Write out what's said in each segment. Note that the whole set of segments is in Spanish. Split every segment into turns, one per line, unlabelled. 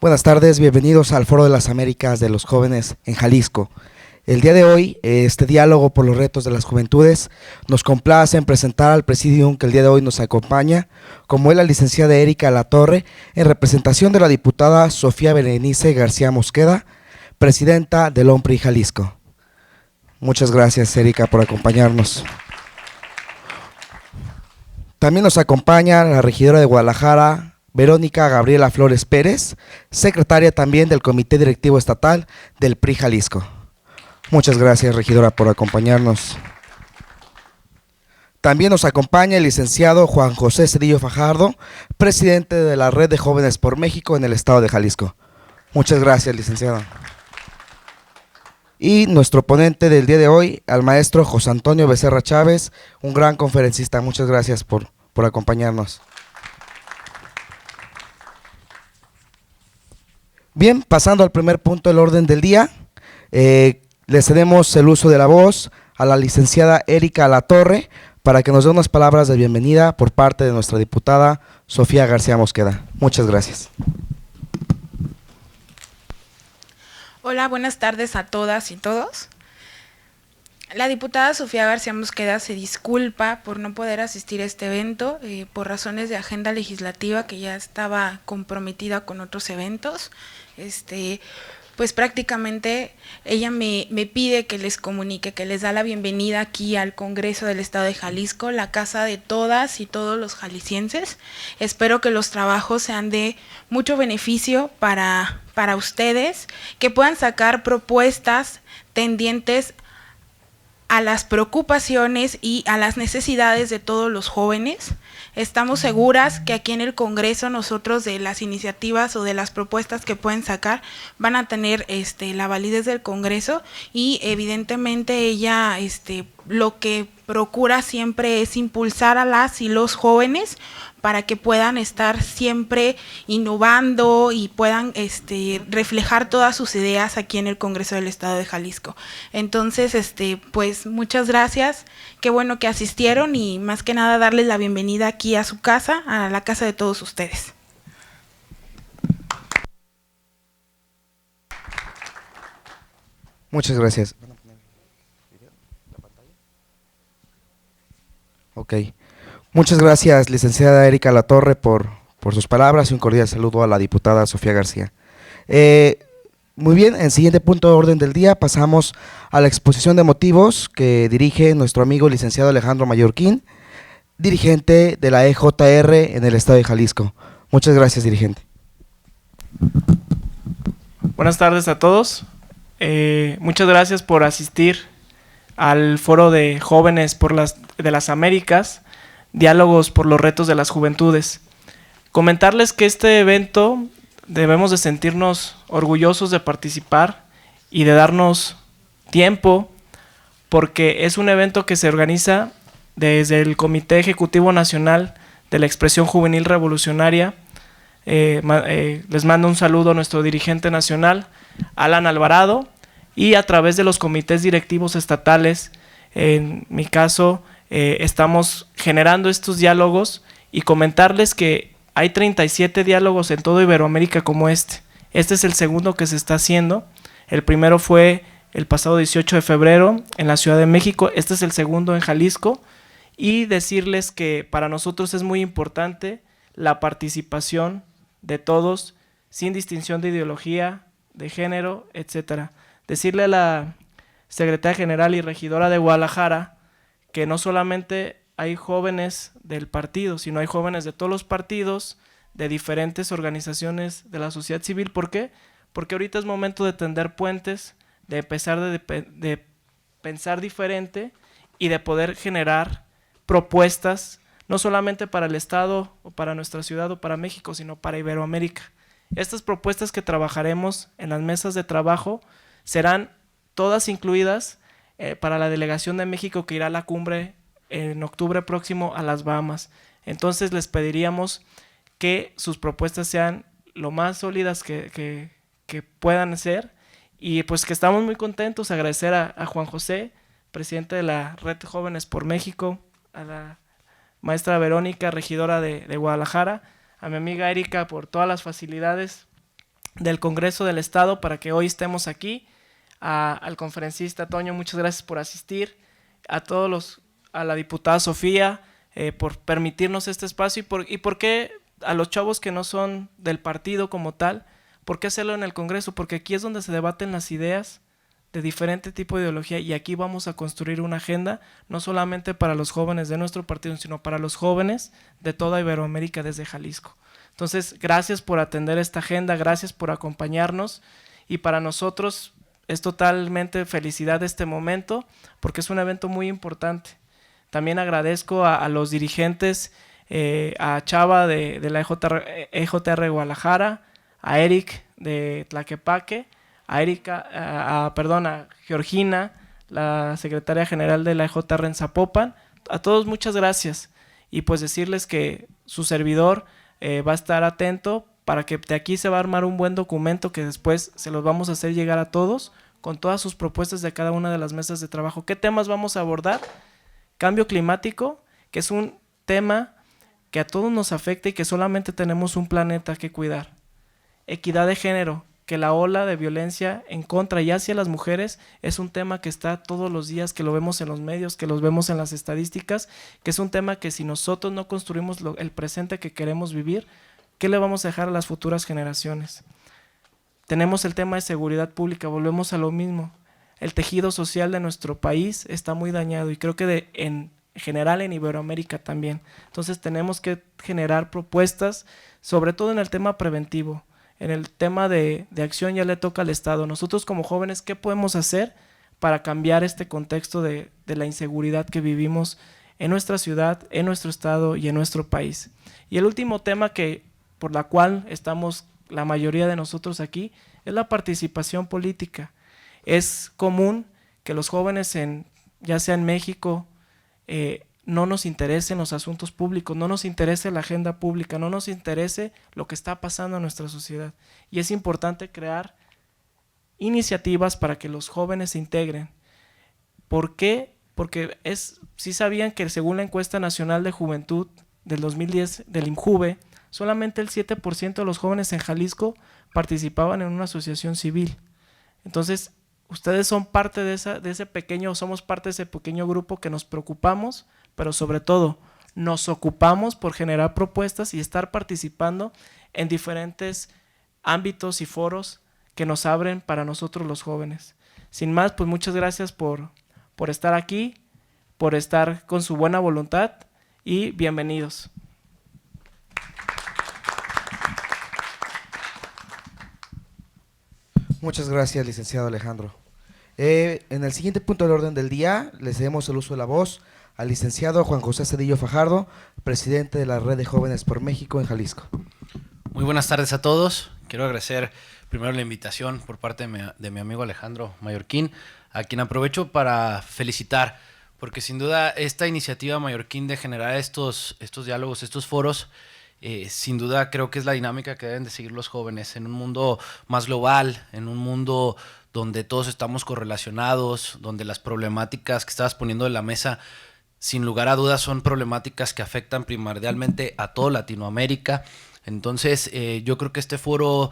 Buenas tardes, bienvenidos al Foro de las Américas de los Jóvenes en Jalisco. El día de hoy, este diálogo por los retos de las juventudes, nos complace en presentar al presidium que el día de hoy nos acompaña, como es la licenciada Erika Latorre, en representación de la diputada Sofía Berenice García Mosqueda, presidenta del OMPRI Jalisco. Muchas gracias, Erika, por acompañarnos. También nos acompaña la regidora de Guadalajara, Verónica Gabriela Flores Pérez, secretaria también del Comité Directivo Estatal del PRI Jalisco. Muchas gracias, regidora, por acompañarnos. También nos acompaña el licenciado Juan José Cedillo Fajardo, presidente de la Red de Jóvenes por México en el estado de Jalisco. Muchas gracias, licenciado. Y nuestro ponente del día de hoy, al maestro José Antonio Becerra Chávez, un gran conferencista. Muchas gracias por acompañarnos. Bien, pasando al primer punto del orden del día, le cedemos el uso de la voz a la licenciada Erika Latorre para que nos dé unas palabras de bienvenida por parte de nuestra diputada Sofía García Mosqueda. Muchas gracias.
Hola, buenas tardes a todas y todos. La diputada Sofía García Mosqueda se disculpa por no poder asistir a este evento por razones de agenda legislativa, que ya estaba comprometida con otros eventos. Pues prácticamente ella me pide que les comunique, que les da la bienvenida aquí al Congreso del Estado de Jalisco, la casa de todas y todos los jaliscienses. Espero que los trabajos sean de mucho beneficio para ustedes, que puedan sacar propuestas tendientes a las preocupaciones y a las necesidades de todos los jóvenes. Estamos seguras que aquí en el Congreso nosotros, de las iniciativas o de las propuestas que pueden sacar, van a tener la validez del Congreso, y evidentemente ella lo que procura siempre es impulsar a las y los jóvenes para que puedan estar siempre innovando y puedan reflejar todas sus ideas aquí en el Congreso del Estado de Jalisco. Entonces, pues muchas gracias, qué bueno que asistieron, y más que nada darles la bienvenida aquí a su casa, a la casa de todos ustedes.
Muchas gracias. Ok. Muchas gracias, licenciada Erika Latorre, por sus palabras, y un cordial saludo a la diputada Sofía García. Muy bien, en siguiente punto de orden del día pasamos a la exposición de motivos que dirige nuestro amigo licenciado Alejandro Mallorquín, dirigente de la EJR en el estado de Jalisco. Muchas gracias, dirigente.
Buenas tardes a todos. Muchas gracias por asistir al Foro de Jóvenes de las Américas, Diálogos por los Retos de las Juventudes. Comentarles que este evento debemos de sentirnos orgullosos de participar y de darnos tiempo, porque es un evento que se organiza desde el Comité Ejecutivo Nacional de la Expresión Juvenil Revolucionaria. Les mando un saludo a nuestro dirigente nacional, Alan Alvarado, y a través de los comités directivos estatales. En mi caso, estamos generando estos diálogos, y comentarles que hay 37 diálogos en toda Iberoamérica como este. Este es el segundo que se está haciendo. El primero fue el pasado 18 de febrero en la Ciudad de México. Este es el segundo en Jalisco. Y decirles que para nosotros es muy importante la participación de todos, sin distinción de ideología, de género, etcétera. Decirle a la secretaria general y regidora de Guadalajara que no solamente hay jóvenes del partido, sino hay jóvenes de todos los partidos, de diferentes organizaciones de la sociedad civil. ¿Por qué? Porque ahorita es momento de tender puentes, de empezar de pensar diferente y de poder generar propuestas, no solamente para el Estado o para nuestra ciudad o para México, sino para Iberoamérica. Estas propuestas que trabajaremos en las mesas de trabajo serán todas incluidas para la delegación de México, que irá a la cumbre en octubre próximo a las Bahamas. Entonces les pediríamos que sus propuestas sean lo más sólidas que puedan ser, y pues que estamos muy contentos. Agradecer a Juan José, presidente de la Red de Jóvenes por México, a la maestra Verónica, regidora de Guadalajara, a mi amiga Erika por todas las facilidades del Congreso del Estado para que hoy estemos aquí. Al conferencista Toño, muchas gracias por asistir, a la diputada Sofía por permitirnos este espacio y por qué a los chavos que no son del partido como tal, ¿por qué hacerlo en el Congreso? Porque aquí es donde se debaten las ideas de diferente tipo de ideología y aquí vamos a construir una agenda no solamente para los jóvenes de nuestro partido, sino para los jóvenes de toda Iberoamérica desde Jalisco. Entonces, gracias por atender esta agenda, gracias por acompañarnos y para nosotros es totalmente felicidad de este momento porque es un evento muy importante. También agradezco a los dirigentes, a Chava de la EJR Guadalajara, a Eric de Tlaquepaque, a Georgina, la secretaria general de la EJR en Zapopan. A todos muchas gracias y pues decirles que su servidor va a estar atento para que de aquí se va a armar un buen documento que después se los vamos a hacer llegar a todos con todas sus propuestas de cada una de las mesas de trabajo. ¿Qué temas vamos a abordar? Cambio climático, que es un tema que a todos nos afecta y que solamente tenemos un planeta que cuidar. Equidad de género, que la ola de violencia en contra y hacia las mujeres es un tema que está todos los días, que lo vemos en los medios, que los vemos en las estadísticas, que es un tema que si nosotros no construimos el presente que queremos vivir, ¿qué le vamos a dejar a las futuras generaciones? Tenemos el tema de seguridad pública, volvemos a lo mismo. El tejido social de nuestro país está muy dañado y creo que en general en Iberoamérica también. Entonces tenemos que generar propuestas, sobre todo en el tema preventivo. En el tema de acción ya le toca al Estado. Nosotros como jóvenes, ¿qué podemos hacer para cambiar este contexto de la inseguridad que vivimos en nuestra ciudad, en nuestro estado y en nuestro país? Y el último tema por la cual estamos la mayoría de nosotros aquí es la participación política. Es común que los jóvenes, ya sea en México, no nos interesen los asuntos públicos, no nos interese la agenda pública, no nos interese lo que está pasando en nuestra sociedad. Y es importante crear iniciativas para que los jóvenes se integren. ¿Por qué? Porque sí sabían que según la encuesta nacional de juventud del 2010 del INJUVE, solamente el 7% de los jóvenes en Jalisco participaban en una asociación civil. Entonces, ustedes son parte somos parte de ese pequeño grupo que nos preocupamos, pero sobre todo nos ocupamos por generar propuestas y estar participando en diferentes ámbitos y foros que nos abren para nosotros los jóvenes. Sin más, pues muchas gracias por estar aquí, por estar con su buena voluntad y bienvenidos.
Muchas gracias, licenciado Alejandro. En el siguiente punto del orden del día, le cedemos el uso de la voz al licenciado Juan José Cedillo Fajardo, presidente de la Red de Jóvenes por México en Jalisco.
Muy buenas tardes a todos. Quiero agradecer primero la invitación por parte de mi amigo Alejandro Mallorquín, a quien aprovecho para felicitar, porque sin duda esta iniciativa Mallorquín de generar estos diálogos, estos foros, sin duda creo que es la dinámica que deben de seguir los jóvenes en un mundo más global, en un mundo donde todos estamos correlacionados, donde las problemáticas que estabas poniendo en la mesa, sin lugar a dudas, son problemáticas que afectan primordialmente a toda Latinoamérica. Entonces, yo creo que este foro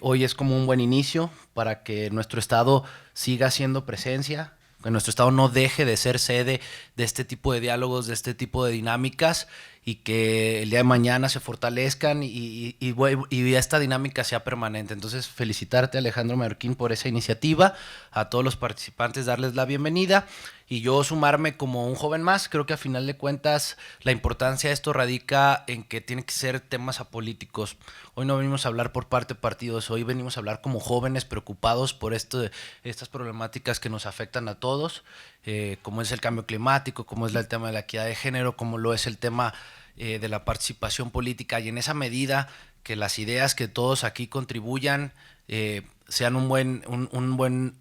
hoy es como un buen inicio para que nuestro estado siga haciendo presencia, que nuestro estado no deje de ser sede de este tipo de diálogos, de este tipo de dinámicas, y que el día de mañana se fortalezcan y esta dinámica sea permanente. Entonces, felicitarte, Alejandro Mallorquín, por esa iniciativa, a todos los participantes darles la bienvenida y yo sumarme como un joven más. Creo que a final de cuentas la importancia de esto radica en que tienen que ser temas apolíticos. Hoy no venimos a hablar por parte de partidos, hoy venimos a hablar como jóvenes preocupados por estas problemáticas que nos afectan a todos, como es el cambio climático, como es el tema de la equidad de género, como lo es el tema de la participación política, y en esa medida que las ideas que todos aquí contribuyan sean un buen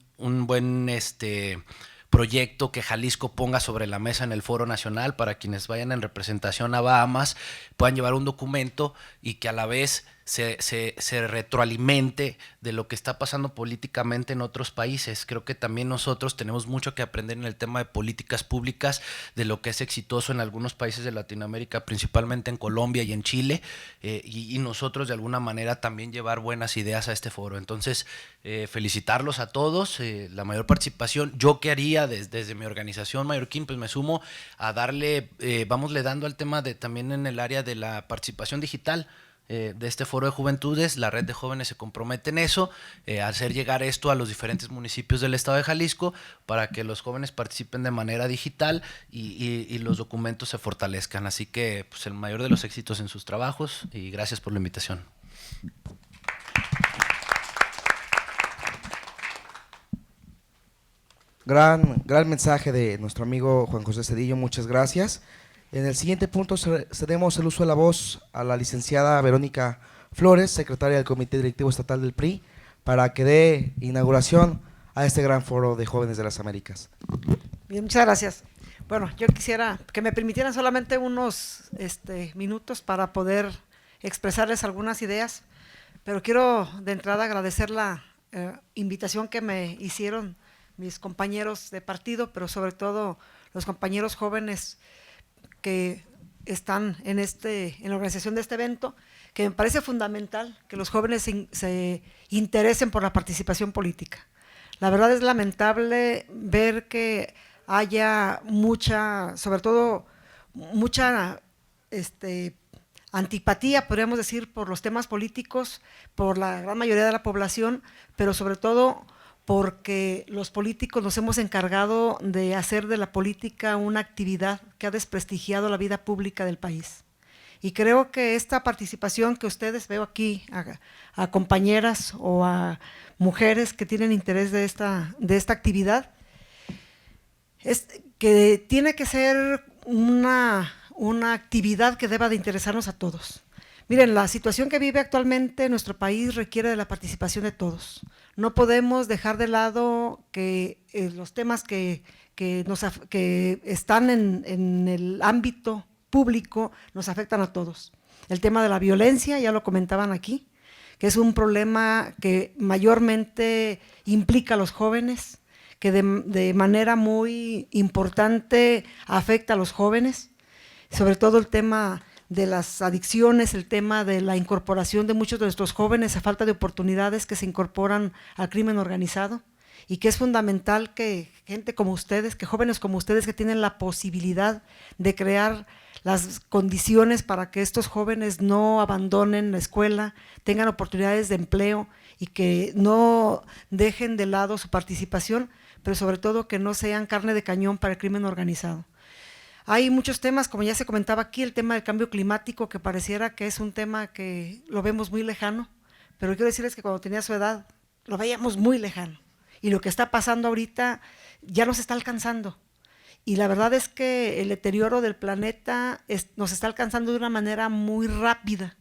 proyecto que Jalisco ponga sobre la mesa en el Foro Nacional, para quienes vayan en representación a Bahamas puedan llevar un documento y que a la vez se retroalimente de lo que está pasando políticamente en otros países. Creo que también nosotros tenemos mucho que aprender en el tema de políticas públicas, de lo que es exitoso en algunos países de Latinoamérica, principalmente en Colombia y en Chile, y nosotros de alguna manera también llevar buenas ideas a este foro. Entonces, felicitarlos a todos, la mayor participación. Yo qué haría desde mi organización Mallorquín, pues me sumo a darle, vámosle dando al tema de también en el área de la participación digital, de este foro de juventudes. La red de jóvenes se compromete en eso, a hacer llegar esto a los diferentes municipios del estado de Jalisco para que los jóvenes participen de manera digital y los documentos se fortalezcan. Así que pues, el mayor de los éxitos en sus trabajos y gracias por la invitación.
Gran mensaje de nuestro amigo Juan José Cedillo, muchas gracias. En el siguiente punto cedemos el uso de la voz a la licenciada Verónica Flores, secretaria del Comité Directivo Estatal del PRI, para que dé inauguración a este gran foro de jóvenes de las Américas.
Bien, muchas gracias. Bueno, yo quisiera que me permitieran solamente unos minutos para poder expresarles algunas ideas, pero quiero de entrada agradecer la invitación que me hicieron mis compañeros de partido, pero sobre todo los compañeros jóvenes que están en la organización de este evento, que me parece fundamental que los jóvenes se interesen por la participación política. La verdad es lamentable ver que haya sobre todo mucha antipatía, podríamos decir, por los temas políticos, por la gran mayoría de la población, pero sobre todo porque los políticos nos hemos encargado de hacer de la política una actividad que ha desprestigiado la vida pública del país. Y creo que esta participación que ustedes, veo aquí a compañeras o a mujeres que tienen interés de esta actividad, es que tiene que ser una actividad que deba de interesarnos a todos. Miren, la situación que vive actualmente nuestro país requiere de la participación de todos. No podemos dejar de lado que los temas que están en el ámbito público nos afectan a todos. El tema de la violencia, ya lo comentaban aquí, que es un problema que mayormente implica a los jóvenes, que de manera muy importante afecta a los jóvenes, sobre todo el tema de las adicciones, el tema de la incorporación de muchos de nuestros jóvenes a falta de oportunidades que se incorporan al crimen organizado, y que es fundamental que gente como ustedes, que jóvenes como ustedes que tienen la posibilidad de crear las condiciones para que estos jóvenes no abandonen la escuela, tengan oportunidades de empleo y que no dejen de lado su participación, pero sobre todo que no sean carne de cañón para el crimen organizado. Hay muchos temas, como ya se comentaba aquí, el tema del cambio climático, que pareciera que es un tema que lo vemos muy lejano, pero quiero decirles que cuando tenía su edad lo veíamos muy lejano, y lo que está pasando ahorita ya nos está alcanzando, y la verdad es que el deterioro del planeta nos está alcanzando de una manera muy rápida.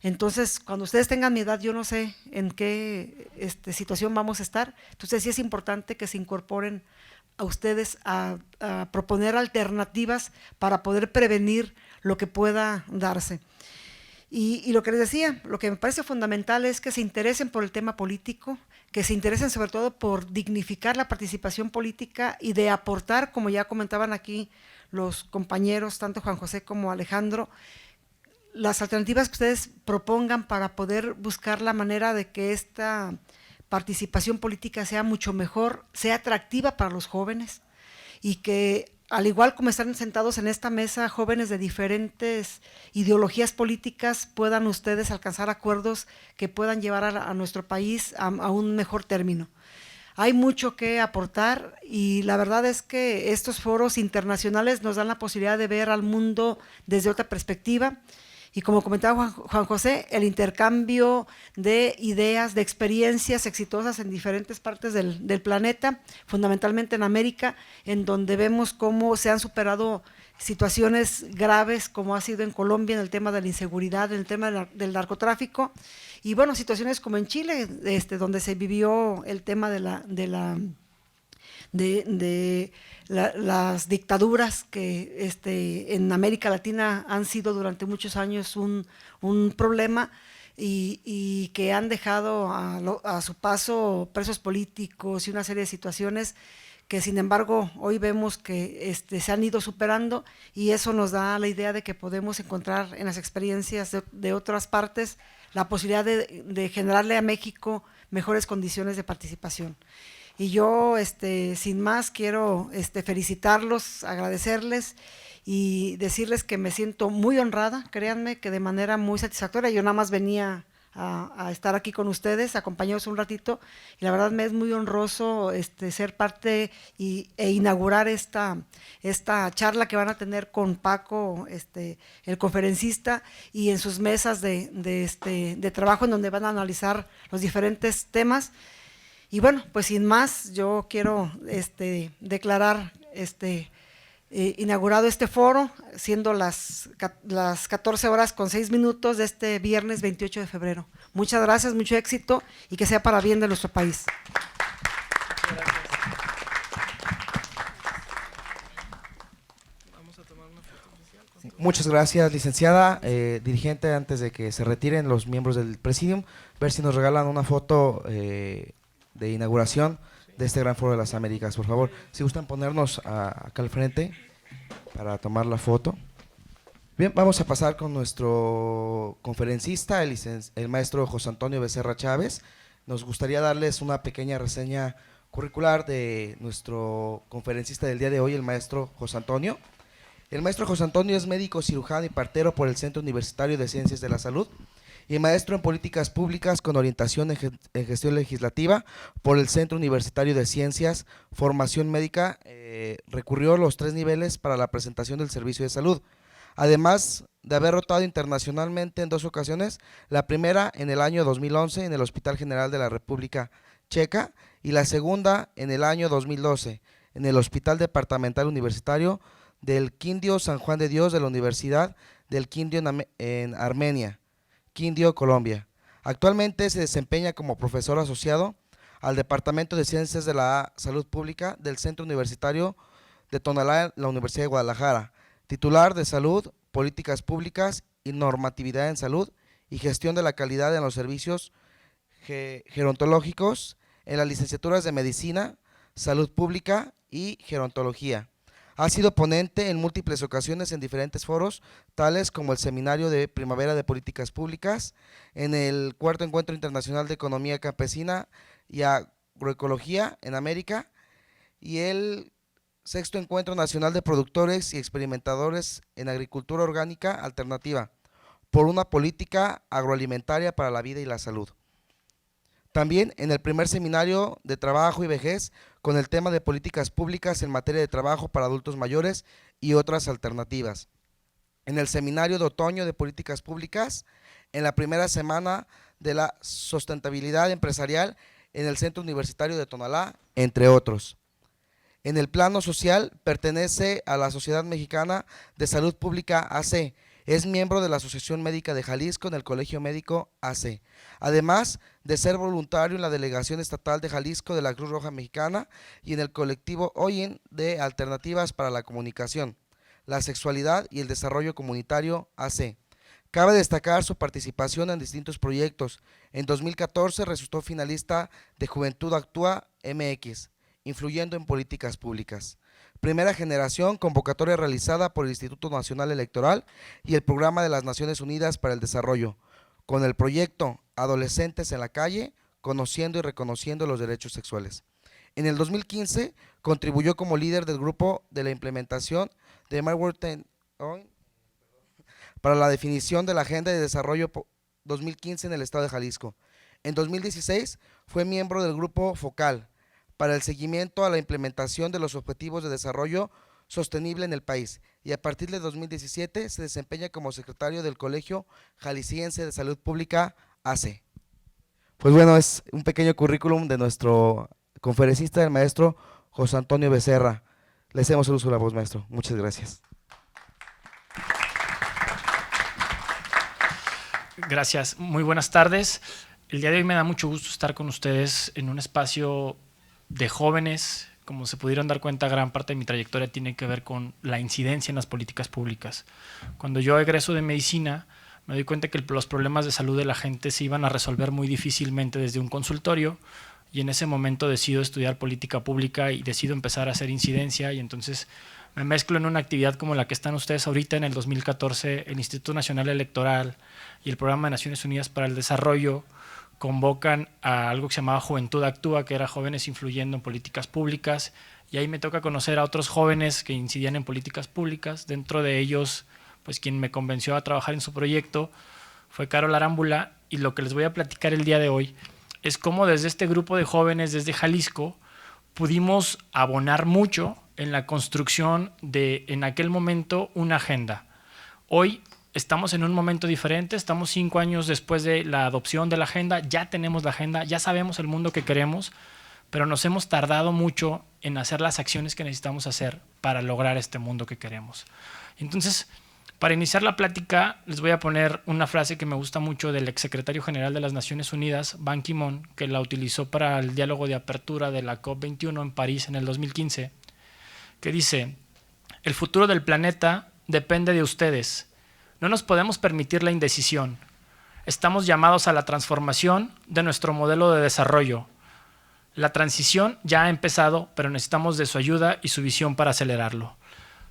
Entonces, cuando ustedes tengan mi edad, yo no sé en qué situación vamos a estar, entonces sí es importante que se incorporen a ustedes a proponer alternativas para poder prevenir lo que pueda darse. Y lo que les decía, lo que me parece fundamental es que se interesen por el tema político, que se interesen sobre todo por dignificar la participación política y de aportar, como ya comentaban aquí los compañeros, tanto Juan José como Alejandro, las alternativas que ustedes propongan para poder buscar la manera de que esta participación política sea mucho mejor, sea atractiva para los jóvenes, y que al igual como están sentados en esta mesa jóvenes de diferentes ideologías políticas, puedan ustedes alcanzar acuerdos que puedan llevar a nuestro país a un mejor término. Hay mucho que aportar, y la verdad es que estos foros internacionales nos dan la posibilidad de ver al mundo desde otra perspectiva. Y como comentaba Juan José, el intercambio de ideas, de experiencias exitosas en diferentes partes del planeta, fundamentalmente en América, en donde vemos cómo se han superado situaciones graves, como ha sido en Colombia en el tema de la inseguridad, en el tema del narcotráfico, y bueno, situaciones como en Chile, donde se vivió el tema de las dictaduras que en América Latina han sido durante muchos años un problema. y que han dejado a su paso presos políticos y una serie de situaciones que sin embargo hoy vemos que se han ido superando, y eso nos da la idea de que podemos encontrar en las experiencias de otras partes la posibilidad de generarle a México mejores condiciones de participación. Y yo, sin más, quiero felicitarlos, agradecerles y decirles que me siento muy honrada, créanme que de manera muy satisfactoria. Yo nada más venía a estar aquí con ustedes, acompañados un ratito, y la verdad me es muy honroso ser parte e inaugurar esta charla que van a tener con Paco, el conferencista, y en sus mesas de trabajo en donde van a analizar los diferentes temas. Y bueno, pues sin más, yo quiero declarar inaugurado este foro, siendo las 14:06 de este viernes 28 de febrero. Muchas gracias, mucho éxito y que sea para bien de nuestro país.
Muchas gracias, licenciada. Dirigente, antes de que se retiren los miembros del Presidium, ver si nos regalan una foto de inauguración de este gran foro de las Américas, por favor. Si gustan ponernos acá al frente para tomar la foto. Bien, vamos a pasar con nuestro conferencista, el maestro José Antonio Becerra Chávez. Nos gustaría darles una pequeña reseña curricular de nuestro conferencista del día de hoy, el maestro José Antonio. El maestro José Antonio es médico cirujano y partero por el Centro Universitario de Ciencias de la Salud y maestro en políticas públicas con orientación en gestión legislativa por el Centro Universitario de Ciencias, formación médica, recurrió los 3 niveles para la presentación del servicio de salud, además de haber rotado internacionalmente en 2 ocasiones, la primera en el año 2011 en el Hospital General de la República Checa y la segunda en el año 2012 en el Hospital Departamental Universitario del Quindío San Juan de Dios de la Universidad del Quindío en Armenia, Quindío, Colombia. Actualmente se desempeña como profesor asociado al Departamento de Ciencias de la Salud Pública del Centro Universitario de Tonalá, la Universidad de Guadalajara, titular de Salud, Políticas Públicas y Normatividad en Salud y Gestión de la Calidad en los Servicios Gerontológicos en las licenciaturas de Medicina, Salud Pública y Gerontología. Ha sido ponente en múltiples ocasiones en diferentes foros, tales como el Seminario de Primavera de Políticas Públicas, en el 4º Encuentro Internacional de Economía Campesina y Agroecología en América, y el 6º Encuentro Nacional de Productores y Experimentadores en Agricultura Orgánica Alternativa, por una política agroalimentaria para la vida y la salud. También en el primer seminario de trabajo y vejez con el tema de políticas públicas en materia de trabajo para adultos mayores y otras alternativas. En el seminario de otoño de políticas públicas, en la primera semana de la sustentabilidad empresarial en el Centro Universitario de Tonalá, entre otros. En el plano social pertenece a la Sociedad Mexicana de Salud Pública AC. Es miembro de la Asociación Médica de Jalisco en el Colegio Médico AC, además de ser voluntario en la Delegación Estatal de Jalisco de la Cruz Roja Mexicana y en el colectivo OIN de Alternativas para la Comunicación, la Sexualidad y el Desarrollo Comunitario AC. Cabe destacar su participación en distintos proyectos. En 2014 resultó finalista de Juventud Actúa MX, influyendo en políticas públicas. Primera generación, convocatoria realizada por el Instituto Nacional Electoral y el Programa de las Naciones Unidas para el Desarrollo, con el proyecto Adolescentes en la Calle, conociendo y reconociendo los derechos sexuales. En el 2015 contribuyó como líder del grupo de la implementación de My World 10 para la definición de la Agenda de Desarrollo 2015 en el Estado de Jalisco. En 2016 fue miembro del grupo Focal para el seguimiento a la implementación de los Objetivos de Desarrollo Sostenible en el país, y a partir de 2017 se desempeña como secretario del Colegio Jalisciense de Salud Pública AC. Pues bueno, es un pequeño currículum de nuestro conferencista, el maestro José Antonio Becerra. Le hacemos el uso de la voz, maestro. Muchas gracias.
Gracias, muy buenas tardes. El día de hoy me da mucho gusto estar con ustedes en un espacio de jóvenes. Como se pudieron dar cuenta, gran parte de mi trayectoria tiene que ver con la incidencia en las políticas públicas. Cuando yo egreso de medicina, me doy cuenta que los problemas de salud de la gente se iban a resolver muy difícilmente desde un consultorio, y en ese momento decido estudiar política pública y decido empezar a hacer incidencia, y entonces me mezclo en una actividad como la que están ustedes ahorita. En el 2014 el Instituto Nacional Electoral y el Programa de Naciones Unidas para el Desarrollo convocan a algo que se llamaba Juventud Actúa, que era jóvenes influyendo en políticas públicas, y ahí me toca conocer a otros jóvenes que incidían en políticas públicas. Dentro de ellos, pues quien me convenció a trabajar en su proyecto fue Carol Arámbula, y lo que les voy a platicar el día de hoy es cómo desde este grupo de jóvenes desde Jalisco pudimos abonar mucho en la construcción de, en aquel momento, una agenda. Hoy estamos en un momento diferente, estamos 5 años después de la adopción de la agenda, ya tenemos la agenda, ya sabemos el mundo que queremos, pero nos hemos tardado mucho en hacer las acciones que necesitamos hacer para lograr este mundo que queremos. Entonces, para iniciar la plática, les voy a poner una frase que me gusta mucho del exsecretario general de las Naciones Unidas, Ban Ki-moon, que la utilizó para el diálogo de apertura de la COP21 en París en el 2015, que dice: el futuro del planeta depende de ustedes. No nos podemos permitir la indecisión. Estamos llamados a la transformación de nuestro modelo de desarrollo. La transición ya ha empezado, pero necesitamos de su ayuda y su visión para acelerarlo.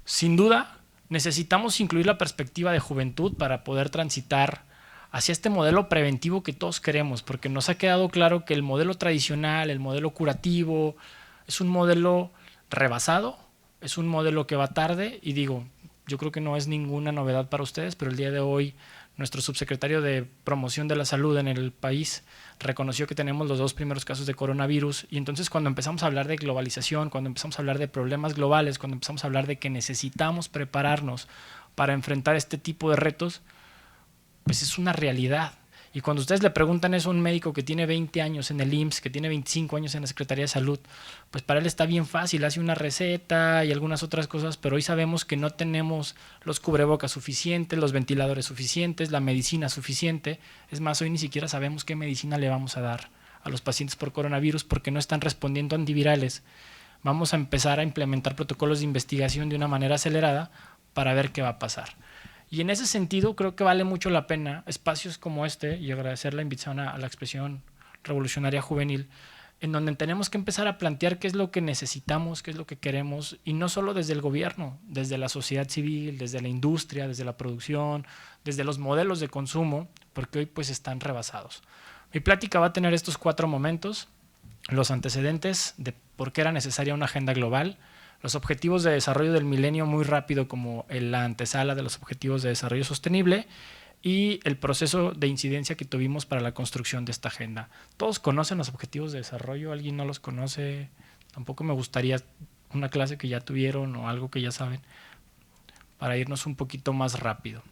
Sin duda, necesitamos incluir la perspectiva de juventud para poder transitar hacia este modelo preventivo que todos queremos, porque nos ha quedado claro que el modelo tradicional, el modelo curativo, es un modelo rebasado, es un modelo que va tarde, y digo, yo creo que no es ninguna novedad para ustedes, pero el día de hoy nuestro subsecretario de Promoción de la Salud en el país reconoció que tenemos los 2 primeros casos de coronavirus, y entonces cuando empezamos a hablar de globalización, cuando empezamos a hablar de problemas globales, cuando empezamos a hablar de que necesitamos prepararnos para enfrentar este tipo de retos, pues es una realidad. Y cuando ustedes le preguntan eso a un médico que tiene 20 años en el IMSS, que tiene 25 años en la Secretaría de Salud, pues para él está bien fácil, hace una receta y algunas otras cosas, pero hoy sabemos que no tenemos los cubrebocas suficientes, los ventiladores suficientes, la medicina suficiente. Es más, hoy ni siquiera sabemos qué medicina le vamos a dar a los pacientes por coronavirus porque no están respondiendo antivirales. Vamos a empezar a implementar protocolos de investigación de una manera acelerada para ver qué va a pasar. Y en ese sentido creo que vale mucho la pena espacios como este, y agradecer la invitación a la expresión revolucionaria juvenil, en donde tenemos que empezar a plantear qué es lo que necesitamos, qué es lo que queremos, y no solo desde el gobierno, desde la sociedad civil, desde la industria, desde la producción, desde los modelos de consumo, porque hoy pues están rebasados. Mi plática va a tener estos 4 momentos: los antecedentes de por qué era necesaria una agenda global, los objetivos de desarrollo del milenio muy rápido como la antesala de los objetivos de desarrollo sostenible, y el proceso de incidencia que tuvimos para la construcción de esta agenda. ¿Todos conocen los objetivos de desarrollo? ¿Alguien no los conoce? Tampoco me gustaría una clase que ya tuvieron o algo que ya saben, para irnos un poquito más rápido.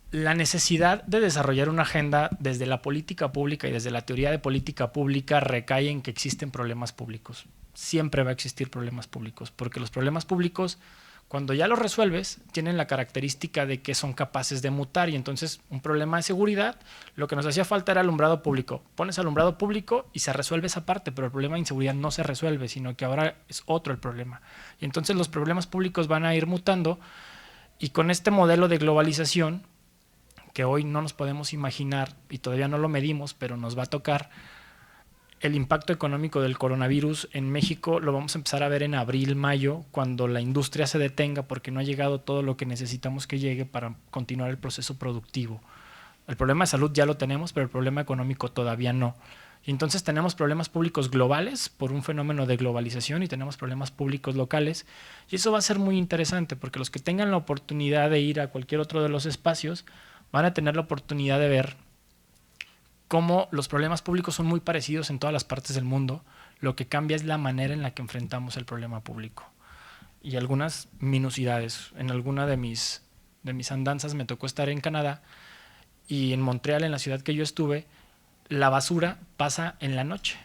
La necesidad de desarrollar una agenda desde la política pública y desde la teoría de política pública recae en que existen problemas públicos. Siempre va a existir problemas públicos, porque los problemas públicos, cuando ya los resuelves, tienen la característica de que son capaces de mutar, y entonces un problema de seguridad, lo que nos hacía falta era alumbrado público. Pones alumbrado público y se resuelve esa parte, pero el problema de inseguridad no se resuelve, sino que ahora es otro el problema. Y entonces los problemas públicos van a ir mutando, y con este modelo de globalización, que hoy no nos podemos imaginar y todavía no lo medimos, pero nos va a tocar, el impacto económico del coronavirus en México lo vamos a empezar a ver en abril, mayo, cuando la industria se detenga porque no ha llegado todo lo que necesitamos que llegue para continuar el proceso productivo. El problema de salud ya lo tenemos, pero el problema económico todavía no. Y entonces tenemos problemas públicos globales por un fenómeno de globalización, y tenemos problemas públicos locales, y eso va a ser muy interesante porque los que tengan la oportunidad de ir a cualquier otro de los espacios van a tener la oportunidad de ver cómo los problemas públicos son muy parecidos en todas las partes del mundo. Lo que cambia es la manera en la que enfrentamos el problema público. Y algunas minuciosidades. En alguna de mis andanzas me tocó estar en Canadá, y en Montreal, en la ciudad que yo estuve, la basura pasa en la noche.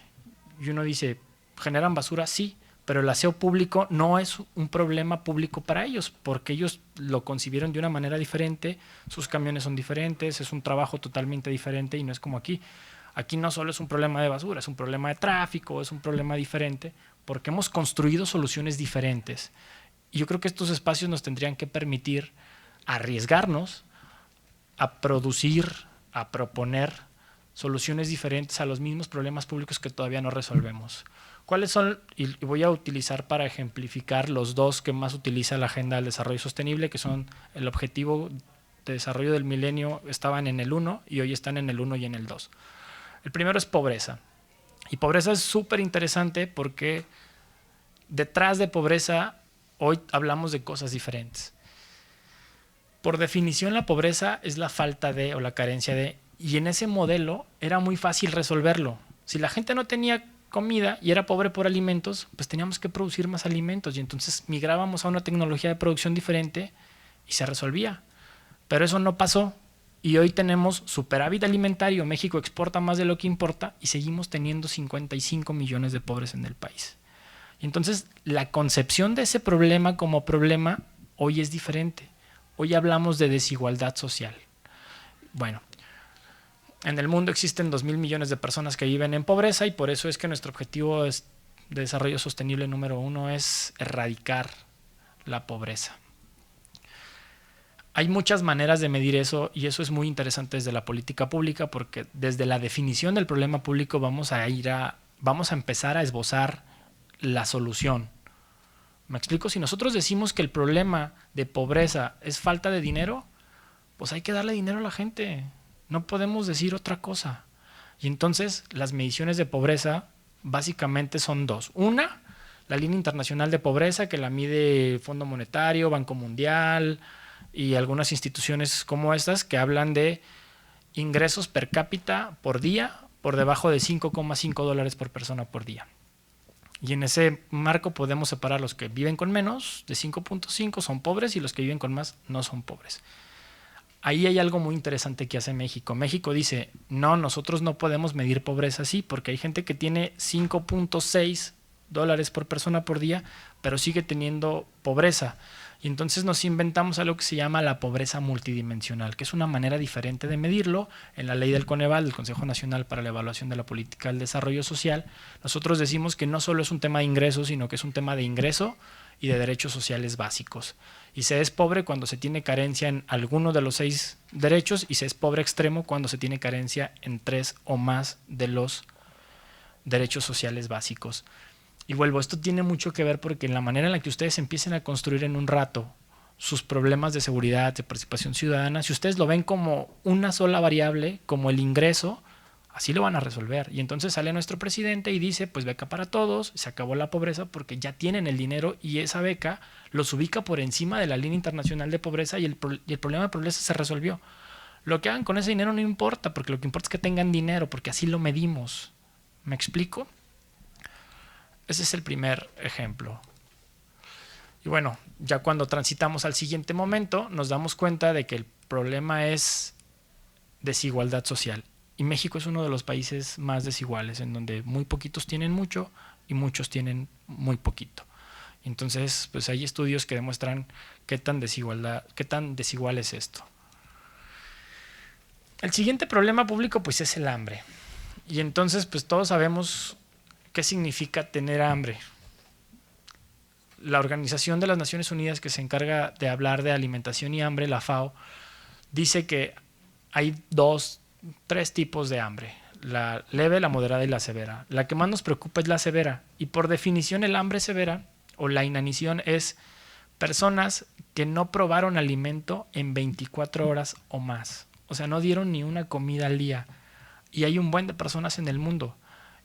Y uno dice, ¿generan basura? Sí, pero el aseo público no es un problema público para ellos, porque ellos lo concibieron de una manera diferente, sus camiones son diferentes, es un trabajo totalmente diferente, y no es como aquí. Aquí no solo es un problema de basura, es un problema de tráfico, es un problema diferente, porque hemos construido soluciones diferentes. Y yo creo que estos espacios nos tendrían que permitir arriesgarnos a producir, a proponer soluciones diferentes a los mismos problemas públicos que todavía no resolvemos. ¿Cuáles son? Y voy a utilizar para ejemplificar los dos que más utiliza la Agenda del Desarrollo Sostenible, que son el objetivo de desarrollo del milenio, estaban en el 1 y hoy están en el 1 y en el 2. El primero es pobreza. Y pobreza es súper interesante porque detrás de pobreza hoy hablamos de cosas diferentes. Por definición, la pobreza es la falta de o la carencia de, y en ese modelo era muy fácil resolverlo. Si la gente no tenía comida y era pobre por alimentos, pues teníamos que producir más alimentos y entonces migrábamos a una tecnología de producción diferente y se resolvía. Pero eso no pasó y hoy tenemos superávit alimentario. México exporta más de lo que importa y seguimos teniendo 55 millones de pobres en el país. Y entonces la concepción de ese problema como problema hoy es diferente. Hoy hablamos de desigualdad social. Bueno, en el mundo existen 2.000 millones de personas que viven en pobreza y por eso es que nuestro objetivo de desarrollo sostenible número 1 es erradicar la pobreza. Hay muchas maneras de medir eso y eso es muy interesante desde la política pública porque desde la definición del problema público vamos a empezar a esbozar la solución. ¿Me explico? Si nosotros decimos que el problema de pobreza es falta de dinero, pues hay que darle dinero a la gente. No podemos decir otra cosa. Y entonces las mediciones de pobreza básicamente son dos. Una, la línea internacional de pobreza que la mide Fondo Monetario, Banco Mundial y algunas instituciones como estas que hablan de ingresos per cápita por día por debajo de $5,5 por persona por día. Y en ese marco podemos separar los que viven con menos de 5.5 son pobres y los que viven con más no son pobres. Ahí hay algo muy interesante que hace México. México dice, no, nosotros no podemos medir pobreza así porque hay gente que tiene $5.6 por persona por día, pero sigue teniendo pobreza. Y entonces nos inventamos algo que se llama la pobreza multidimensional, que es una manera diferente de medirlo. En la ley del Coneval, del Consejo Nacional para la Evaluación de la Política del Desarrollo Social, nosotros decimos que no solo es un tema de ingresos, sino que es un tema de ingreso y de derechos sociales básicos. Y se es pobre cuando se tiene carencia en alguno de los 6 derechos y se es pobre extremo cuando se tiene carencia en 3 o más de los derechos sociales básicos. Y vuelvo, esto tiene mucho que ver porque en la manera en la que ustedes empiecen a construir en un rato sus problemas de seguridad, de participación ciudadana, si ustedes lo ven como una sola variable, como el ingreso, así lo van a resolver. Y entonces sale nuestro presidente y dice, pues beca para todos, se acabó la pobreza porque ya tienen el dinero y esa beca los ubica por encima de la línea internacional de pobreza y el problema de pobreza se resolvió. Lo que hagan con ese dinero no importa, porque lo que importa es que tengan dinero, porque así lo medimos. ¿Me explico? Ese es el primer ejemplo. Y bueno, ya cuando transitamos al siguiente momento, nos damos cuenta de que el problema es desigualdad social. Y México es uno de los países más desiguales, en donde muy poquitos tienen mucho y muchos tienen muy poquito. Entonces, pues hay estudios que demuestran qué tan desigual es esto. El siguiente problema público, pues, es el hambre. Y entonces, pues todos sabemos qué significa tener hambre. La Organización de las Naciones Unidas, que se encarga de hablar de alimentación y hambre, la FAO, dice que hay 3 tipos de hambre: la leve, la moderada y la severa. La que más nos preocupa es la severa, y por definición el hambre severa o la inanición es personas que no probaron alimento en 24 horas o más. O sea, no dieron ni una comida al día. Y hay un buen de personas en el mundo.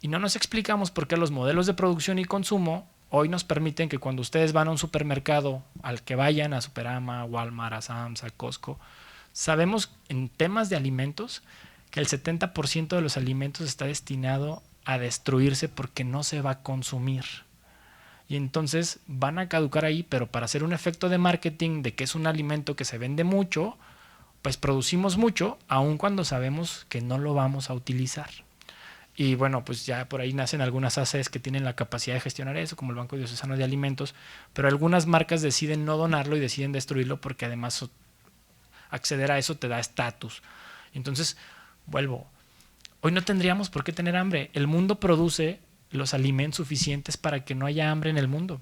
Y no nos explicamos por qué los modelos de producción y consumo hoy nos permiten que cuando ustedes van a un supermercado, al que vayan, a Superama, a Walmart, a Sam's, a Costco, sabemos en temas de alimentos que el 70% de los alimentos está destinado a destruirse porque no se va a consumir. Y entonces van a caducar ahí, pero para hacer un efecto de marketing de que es un alimento que se vende mucho, pues producimos mucho, aun cuando sabemos que no lo vamos a utilizar. Y bueno, pues ya por ahí nacen algunas ACEs que tienen la capacidad de gestionar eso, como el Banco Diocesano de Alimentos, pero algunas marcas deciden no donarlo y deciden destruirlo porque además acceder a eso te da estatus. Entonces, vuelvo, hoy no tendríamos por qué tener hambre. El mundo produce los alimentos suficientes para que no haya hambre en el mundo.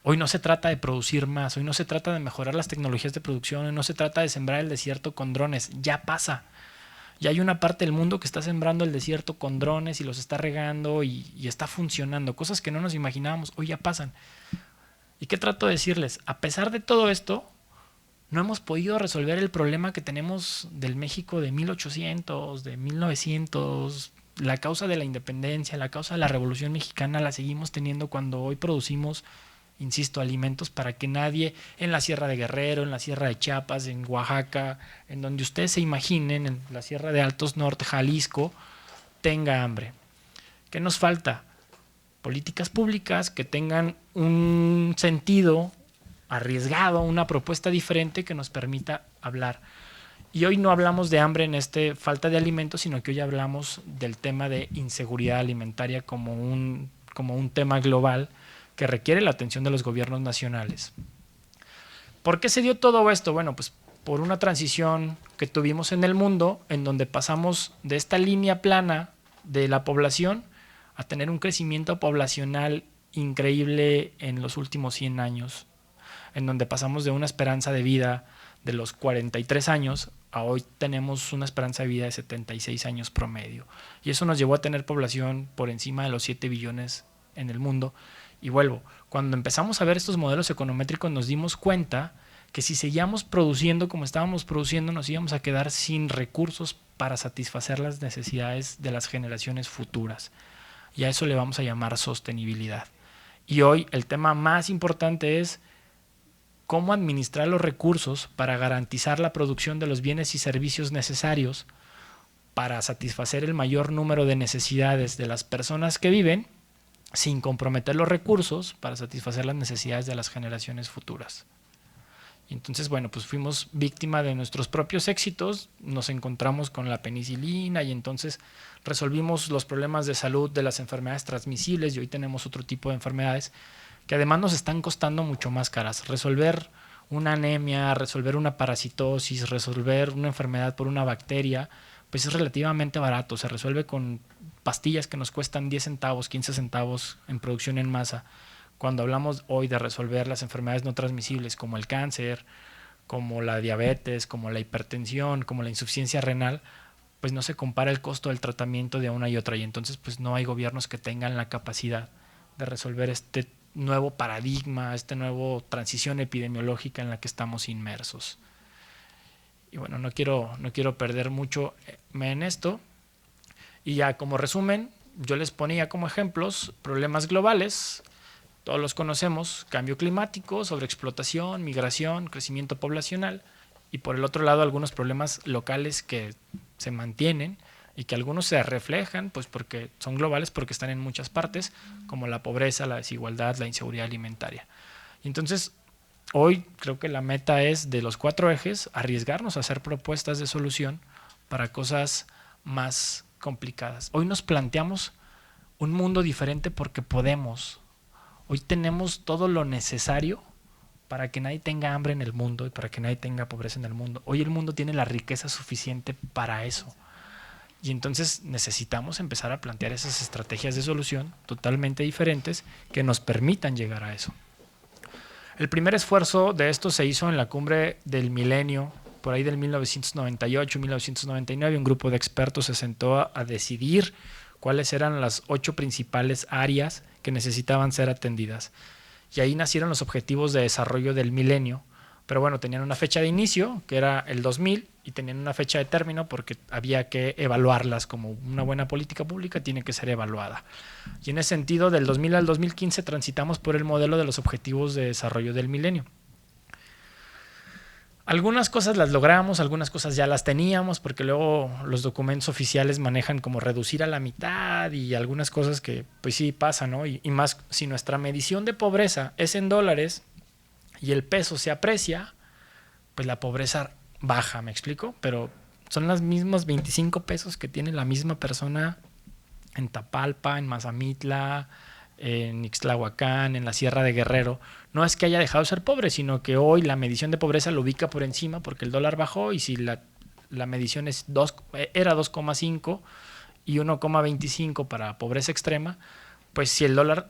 Hoy no se trata de producir más, hoy no se trata de mejorar las tecnologías de producción, hoy no se trata de sembrar el desierto con drones, ya pasa. Ya hay una parte del mundo que está sembrando el desierto con drones y los está regando y está funcionando. Cosas que no nos imaginábamos, hoy ya pasan. ¿Y qué trato de decirles? A pesar de todo esto, no hemos podido resolver el problema que tenemos del México de 1800, de 1900. La causa de la independencia, la causa de la Revolución Mexicana la seguimos teniendo cuando hoy producimos, insisto, alimentos para que nadie en la Sierra de Guerrero, en la Sierra de Chiapas, en Oaxaca, en donde ustedes se imaginen, en la Sierra de Altos Norte, Jalisco, tenga hambre. ¿Qué nos falta? Políticas públicas que tengan un sentido arriesgado, una propuesta diferente que nos permita hablar. Y hoy no hablamos de hambre en falta de alimentos, sino que hoy hablamos del tema de inseguridad alimentaria como un tema global que requiere la atención de los gobiernos nacionales. ¿Por qué se dio todo esto? Bueno, pues por una transición que tuvimos en el mundo, en donde pasamos de esta línea plana de la población a tener un crecimiento poblacional increíble en los últimos 100 años, en donde pasamos de una esperanza de vida de los 43 años a hoy tenemos una esperanza de vida de 76 años promedio. Y eso nos llevó a tener población por encima de los 7 billones en el mundo. Y vuelvo, cuando empezamos a ver estos modelos econométricos nos dimos cuenta que si seguíamos produciendo como estábamos produciendo nos íbamos a quedar sin recursos para satisfacer las necesidades de las generaciones futuras. Y a eso le vamos a llamar sostenibilidad. Y hoy el tema más importante es cómo administrar los recursos para garantizar la producción de los bienes y servicios necesarios para satisfacer el mayor número de necesidades de las personas que viven sin comprometer los recursos para satisfacer las necesidades de las generaciones futuras. Y entonces, bueno, pues fuimos víctima de nuestros propios éxitos, nos encontramos con la penicilina y entonces resolvimos los problemas de salud de las enfermedades transmisibles y hoy tenemos otro tipo de enfermedades que además nos están costando mucho más caras. Resolver una anemia, resolver una parasitosis, resolver una enfermedad por una bacteria, pues es relativamente barato, se resuelve con pastillas que nos cuestan 10 centavos, 15 centavos en producción en masa. Cuando hablamos hoy de resolver las enfermedades no transmisibles como el cáncer, como la diabetes, como la hipertensión, como la insuficiencia renal, pues no se compara el costo del tratamiento de una y otra y entonces pues no hay gobiernos que tengan la capacidad de resolver este nuevo paradigma, esta nueva transición epidemiológica en la que estamos inmersos. Y bueno, no quiero perder mucho en esto. Y ya como resumen, yo les ponía como ejemplos problemas globales, todos los conocemos, cambio climático, sobreexplotación, migración, crecimiento poblacional, y por el otro lado algunos problemas locales que se mantienen y que algunos se reflejan pues porque son globales, porque están en muchas partes, como la pobreza, la desigualdad, la inseguridad alimentaria. Y entonces, hoy creo que la meta es, de los 4 ejes, arriesgarnos a hacer propuestas de solución para cosas más complicadas. Hoy nos planteamos un mundo diferente porque podemos. Hoy tenemos todo lo necesario para que nadie tenga hambre en el mundo y para que nadie tenga pobreza en el mundo. Hoy el mundo tiene la riqueza suficiente para eso. Y entonces necesitamos empezar a plantear esas estrategias de solución totalmente diferentes que nos permitan llegar a eso. El primer esfuerzo de esto se hizo en la cumbre del milenio, por ahí del 1998-1999. Un grupo de expertos se sentó a decidir cuáles eran las 8 principales áreas que necesitaban ser atendidas. Y ahí nacieron los objetivos de desarrollo del milenio. Pero bueno, tenían una fecha de inicio, que era el 2000, y tenían una fecha de término porque había que evaluarlas. Como una buena política pública tiene que ser evaluada. Y en ese sentido, del 2000 al 2015 transitamos por el modelo de los objetivos de desarrollo del milenio. Algunas cosas las logramos, algunas cosas ya las teníamos, porque luego los documentos oficiales manejan como reducir a la mitad y algunas cosas que pues sí pasan, ¿no? Y más si nuestra medición de pobreza es en dólares y el peso se aprecia, pues la pobreza baja, ¿me explico? Pero son los mismos 25 pesos que tiene la misma persona en Tapalpa, en Mazamitla, en Ixtlahuacán, en la Sierra de Guerrero. No es que haya dejado de ser pobre, sino que hoy la medición de pobreza lo ubica por encima porque el dólar bajó y si la medición era 2,5 y 1,25 para pobreza extrema, pues si el dólar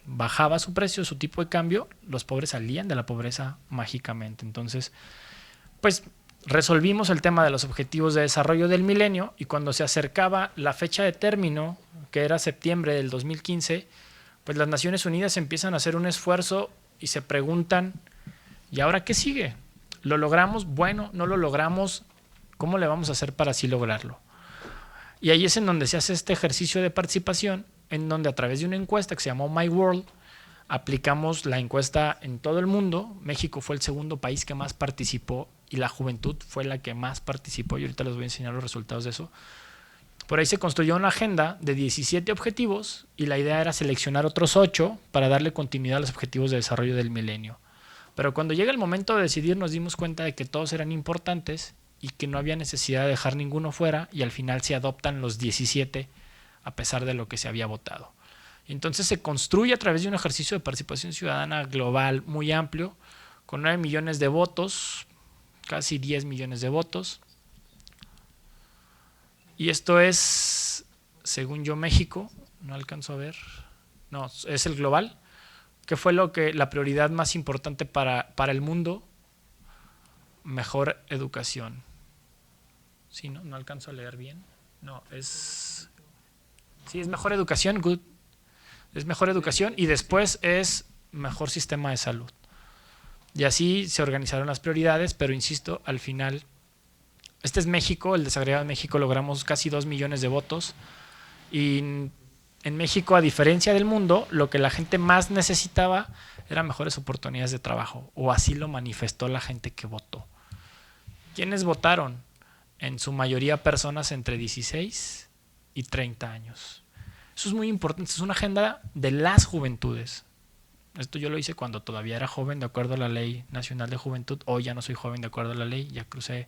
bajaba su precio, su tipo de cambio, los pobres salían de la pobreza mágicamente. Entonces, pues resolvimos el tema de los objetivos de desarrollo del milenio, y cuando se acercaba la fecha de término, que era septiembre del 2015, pues las Naciones Unidas empiezan a hacer un esfuerzo y se preguntan, ¿y ahora qué sigue? ¿Lo logramos? Bueno, no lo logramos. ¿Cómo le vamos a hacer para así lograrlo? Y ahí es en donde se hace este ejercicio de participación, en donde a través de una encuesta que se llamó My World, aplicamos la encuesta en todo el mundo. México fue el segundo país que más participó y la juventud fue la que más participó, y ahorita les voy a enseñar los resultados de eso. Por ahí se construyó una agenda de 17 objetivos y la idea era seleccionar otros 8 para darle continuidad a los objetivos de desarrollo del milenio. Pero cuando llega el momento de decidir nos dimos cuenta de que todos eran importantes y que no había necesidad de dejar ninguno fuera, y al final se adoptan los 17 a pesar de lo que se había votado. Entonces se construye a través de un ejercicio de participación ciudadana global muy amplio, con 9 millones de votos, casi 10 millones de votos. Y esto es, según yo, México, no alcanzo a ver, no, es el global, que fue la prioridad más importante para el mundo, mejor educación. Sí, no alcanzo a leer bien. No, es mejor educación, good. Es mejor educación y después es mejor sistema de salud. Y así se organizaron las prioridades, pero insisto, al final, este es México, el desagregado de México, logramos casi 2 millones de votos. Y en México, a diferencia del mundo, lo que la gente más necesitaba eran mejores oportunidades de trabajo, o así lo manifestó la gente que votó. ¿Quiénes votaron? En su mayoría personas entre 16 y 30 años. Eso es muy importante, es una agenda de las juventudes. Esto yo lo hice cuando todavía era joven, de acuerdo a la Ley Nacional de Juventud. Hoy ya no soy joven de acuerdo a la ley, ya crucé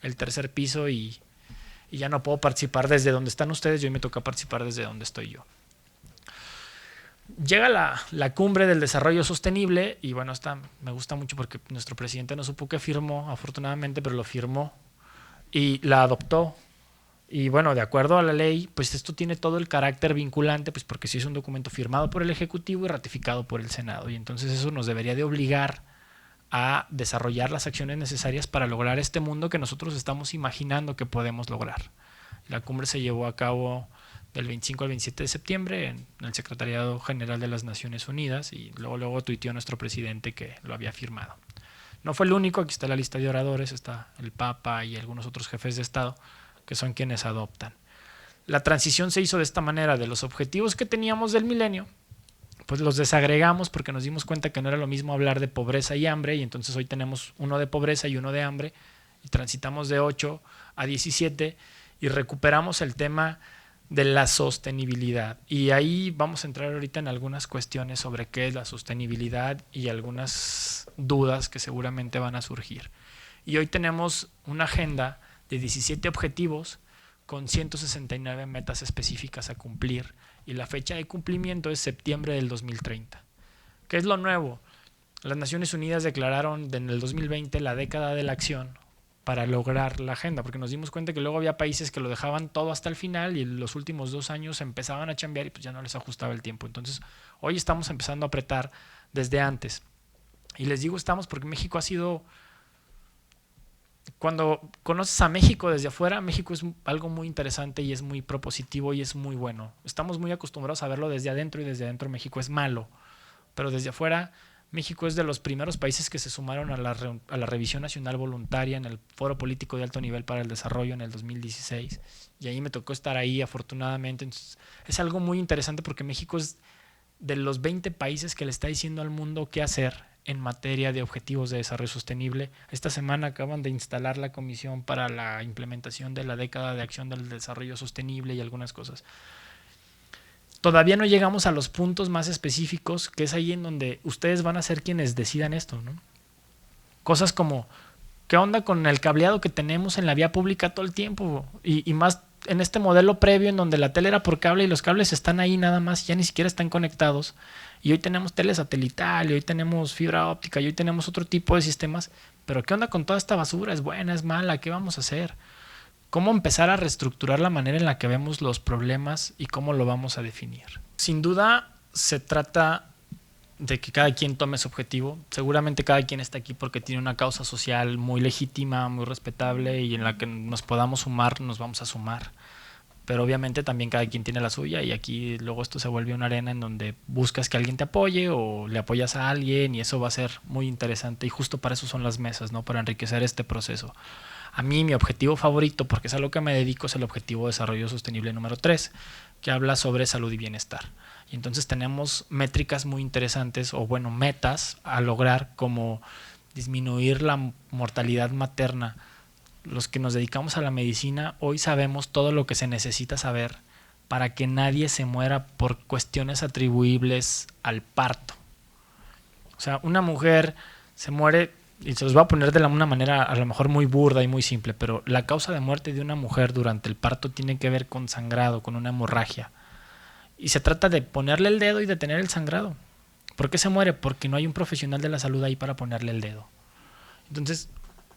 el tercer piso y ya no puedo participar desde donde están ustedes, yo me toca participar desde donde estoy yo. Llega la cumbre del desarrollo sostenible y bueno, me gusta mucho porque nuestro presidente no supo que firmó, afortunadamente, pero lo firmó y la adoptó. Y bueno, de acuerdo a la ley, pues esto tiene todo el carácter vinculante, pues porque sí es un documento firmado por el Ejecutivo y ratificado por el Senado. Y entonces eso nos debería de obligar a desarrollar las acciones necesarias para lograr este mundo que nosotros estamos imaginando que podemos lograr. La cumbre se llevó a cabo del 25 al 27 de septiembre en el Secretariado General de las Naciones Unidas y luego tuiteó nuestro presidente que lo había firmado. No fue el único, aquí está la lista de oradores, está el Papa y algunos otros jefes de Estado que son quienes adoptan. La transición se hizo de esta manera, de los objetivos que teníamos del milenio, pues los desagregamos porque nos dimos cuenta que no era lo mismo hablar de pobreza y hambre, y entonces hoy tenemos uno de pobreza y uno de hambre, y transitamos de 8 a 17 y recuperamos el tema de la sostenibilidad. Y ahí vamos a entrar ahorita en algunas cuestiones sobre qué es la sostenibilidad y algunas dudas que seguramente van a surgir. Y hoy tenemos una agenda de 17 objetivos con 169 metas específicas a cumplir y la fecha de cumplimiento es septiembre del 2030. ¿Qué es lo nuevo? Las Naciones Unidas declararon en el 2020 la década de la acción para lograr la agenda, porque nos dimos cuenta que luego había países que lo dejaban todo hasta el final y en los últimos 2 años empezaban a chambear y pues ya no les ajustaba el tiempo. Entonces hoy estamos empezando a apretar desde antes. Y les digo estamos porque México ha sido... Cuando conoces a México desde afuera, México es algo muy interesante y es muy propositivo y es muy bueno. Estamos muy acostumbrados a verlo desde adentro y desde adentro México es malo. Pero desde afuera, México es de los primeros países que se sumaron a la revisión nacional voluntaria en el Foro Político de Alto Nivel para el Desarrollo en el 2016. Y ahí me tocó estar ahí, afortunadamente. Entonces, es algo muy interesante porque México es de los 20 países que le está diciendo al mundo qué hacer en materia de objetivos de desarrollo sostenible. Esta semana acaban de instalar la comisión para la implementación de la década de acción del desarrollo sostenible y algunas cosas. Todavía no llegamos a los puntos más específicos, que es ahí en donde ustedes van a ser quienes decidan esto, ¿no? Cosas como, ¿qué onda con el cableado que tenemos en la vía pública todo el tiempo? Y más en este modelo previo en donde la tele era por cable y los cables están ahí nada más, ya ni siquiera están conectados. Y hoy tenemos tele satelital, y hoy tenemos fibra óptica, y hoy tenemos otro tipo de sistemas. Pero ¿qué onda con toda esta basura? ¿Es buena? ¿Es mala? ¿Qué vamos a hacer? ¿Cómo empezar a reestructurar la manera en la que vemos los problemas y cómo lo vamos a definir? Sin duda se trata de que cada quien tome su objetivo. Seguramente cada quien está aquí porque tiene una causa social muy legítima, muy respetable y en la que nos podamos sumar, nos vamos a sumar. Pero obviamente también cada quien tiene la suya y aquí luego esto se vuelve una arena en donde buscas que alguien te apoye o le apoyas a alguien y eso va a ser muy interesante y justo para eso son las mesas, ¿no? Para enriquecer este proceso. A mí mi objetivo favorito, porque es a lo que me dedico, es el objetivo de desarrollo sostenible número 3, que habla sobre salud y bienestar. Y entonces tenemos métricas muy interesantes o bueno, metas a lograr como disminuir la mortalidad materna. Los que nos dedicamos a la medicina hoy sabemos todo lo que se necesita saber para que nadie se muera por cuestiones atribuibles al parto. O sea, una mujer se muere, y se los voy a poner de una manera a lo mejor muy burda y muy simple, pero la causa de muerte de una mujer durante el parto tiene que ver con sangrado, con una hemorragia. Y se trata de ponerle el dedo y detener el sangrado. ¿Por qué se muere? Porque no hay un profesional de la salud ahí para ponerle el dedo. Entonces,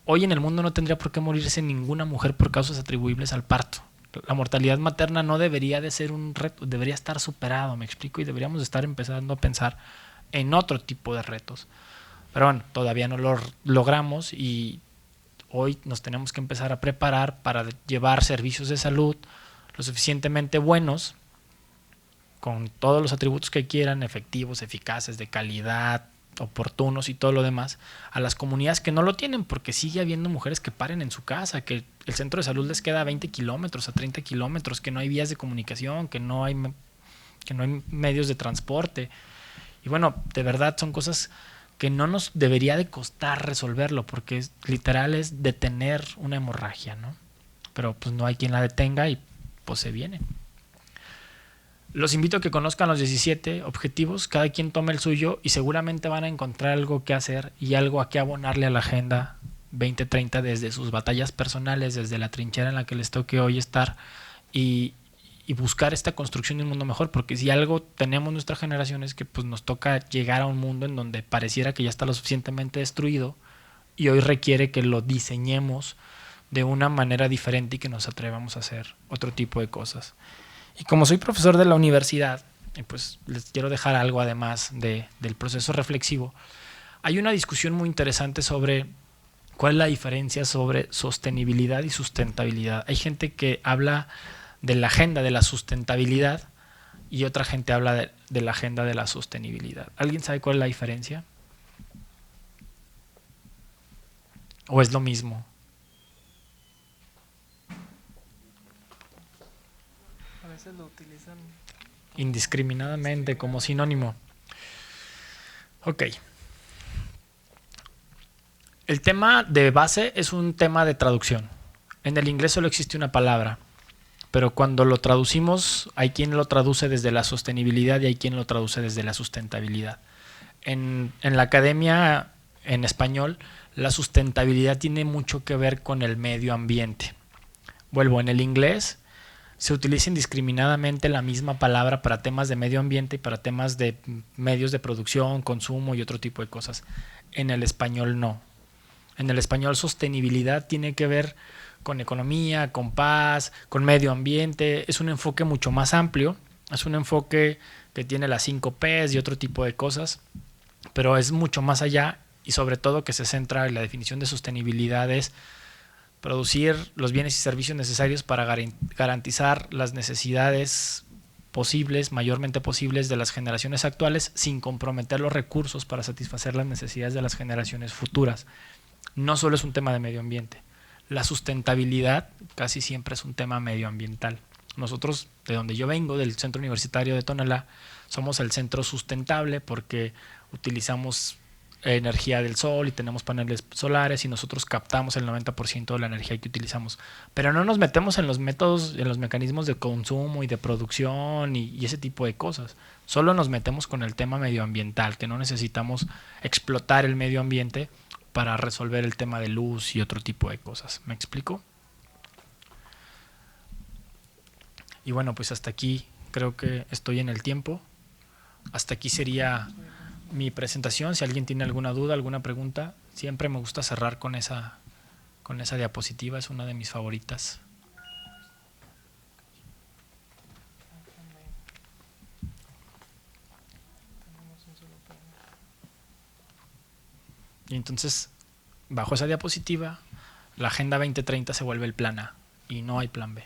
hoy en el mundo no tendría por qué morirse ninguna mujer por causas atribuibles al parto. La mortalidad materna no debería de ser un reto, debería estar superado, me explico, y deberíamos estar empezando a pensar en otro tipo de retos. Pero bueno, todavía no lo logramos y hoy nos tenemos que empezar a preparar para llevar servicios de salud lo suficientemente buenos, con todos los atributos que quieran, efectivos, eficaces, de calidad, oportunos y todo lo demás, a las comunidades que no lo tienen, porque sigue habiendo mujeres que paren en su casa, que el centro de salud les queda a 20 kilómetros, a 30 kilómetros, que no hay vías de comunicación, que no hay medios de transporte. Y bueno, de verdad son cosas que no nos debería de costar resolverlo, porque literal es detener una hemorragia, ¿no? Pero pues no hay quien la detenga y pues se viene. Los invito a que conozcan los 17 objetivos, cada quien tome el suyo y seguramente van a encontrar algo que hacer y algo a qué abonarle a la Agenda 2030 desde sus batallas personales, desde la trinchera en la que les toque hoy estar y buscar esta construcción de un mundo mejor, porque si algo tenemos nuestra generación es que pues nos toca llegar a un mundo en donde pareciera que ya está lo suficientemente destruido y hoy requiere que lo diseñemos de una manera diferente y que nos atrevamos a hacer otro tipo de cosas. Y como soy profesor de la universidad, pues les quiero dejar algo además del proceso reflexivo. Hay una discusión muy interesante sobre cuál es la diferencia sobre sostenibilidad y sustentabilidad. Hay gente que habla de la agenda de la sustentabilidad y otra gente habla de la agenda de la sostenibilidad. ¿Alguien sabe cuál es la diferencia? ¿O es lo mismo?
A veces lo utilizan
Indiscriminadamente como sinónimo. Ok. El tema de base es un tema de traducción. En el inglés solo existe una palabra, pero cuando lo traducimos hay quien lo traduce desde la sostenibilidad y hay quien lo traduce desde la sustentabilidad. En la academia, en español, la sustentabilidad tiene mucho que ver con el medio ambiente. Vuelvo, en el inglés se utiliza indiscriminadamente la misma palabra para temas de medio ambiente y para temas de medios de producción, consumo y otro tipo de cosas. En el español no. En el español sostenibilidad tiene que ver con economía, con paz, con medio ambiente. Es un enfoque mucho más amplio, es un enfoque que tiene las 5 P's y otro tipo de cosas, pero es mucho más allá y sobre todo que se centra en la definición de sostenibilidad es producir los bienes y servicios necesarios para garantizar las necesidades posibles, mayormente posibles, de las generaciones actuales sin comprometer los recursos para satisfacer las necesidades de las generaciones futuras. No solo es un tema de medio ambiente. La sustentabilidad casi siempre es un tema medioambiental. Nosotros, de donde yo vengo, del Centro Universitario de Tonalá, somos el centro sustentable porque utilizamos energía del sol y tenemos paneles solares y nosotros captamos el 90% de la energía que utilizamos. Pero no nos metemos en los métodos, en los mecanismos de consumo y de producción y ese tipo de cosas. Solo nos metemos con el tema medioambiental, que no necesitamos explotar el medio ambiente para resolver el tema de luz y otro tipo de cosas. ¿Me explico? Y bueno, pues hasta aquí creo que estoy en el tiempo. Hasta aquí sería mi presentación. Si alguien tiene alguna duda, alguna pregunta, siempre me gusta cerrar con esa diapositiva, es una de mis favoritas. Y entonces, bajo esa diapositiva, la Agenda 2030 se vuelve el plan A y no hay plan B.